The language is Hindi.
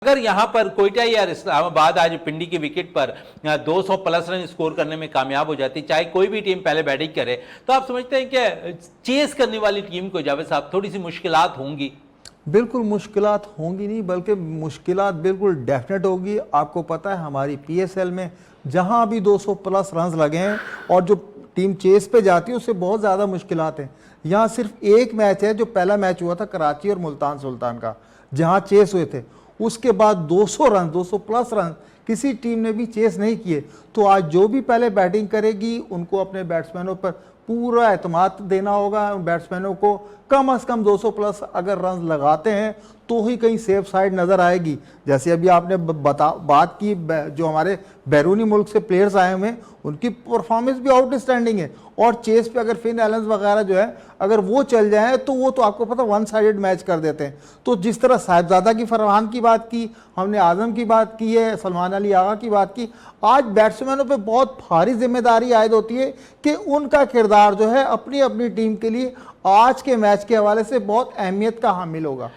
अगर यहां पर कोयटा या इस्लामाबाद आज पिंडी की विकेट पर 200 प्लस रन स्कोर करने में कामयाब हो जाती, चाहे कोई भी टीम पहले बैटिंग करे, तो आप समझते हैं कि चेस करने वाली टीम को जावेद साहब थोड़ी सी मुश्किलात होंगी? बिल्कुल मुश्किलात होंगी नहीं, बल्कि मुश्किलात बिल्कुल डेफिनेट होगी। आपको पता है हमारी पीएसएल में जहां भी 200 प्लस रन लगे हैं और जो टीम चेस पे जाती है उससे बहुत ज़्यादा मुश्किलात हैं। यहाँ सिर्फ एक मैच है जो पहला मैच हुआ था कराची और मुल्तान सुल्तान का, जहां चेस हुए थे। उसके बाद 200 रन 200 प्लस रन किसी टीम ने भी चेस नहीं किए। तो आज जो भी पहले बैटिंग करेगी उनको अपने बैट्समैनों पर पूरा एतमाद देना होगा। बैट्समैनों को कम से कम 200 प्लस अगर रन लगाते हैं तो ही कहीं सेफ साइड नज़र आएगी। जैसे अभी आपने बात की, जो हमारे बैरूनी मुल्क से प्लेयर्स आए हुए हैं उनकी परफॉर्मेंस भी आउटस्टैंडिंग है। और चेस पे अगर फिन एलन्स वगैरह जो है अगर वो चल जाए तो वो तो आपको पता वन साइडेड मैच कर देते हैं। तो जिस तरह साहिबजादा की फरहान की बात की, हमने आजम की बात की है, सलमान अली आगा की बात की, आज बैट्समैनों पे बहुत भारी जिम्मेदारी आयद होती है कि उनका किरदार जो है अपनी अपनी टीम के लिए आज के मैच के हवाले से बहुत अहमियत का हामिल होगा।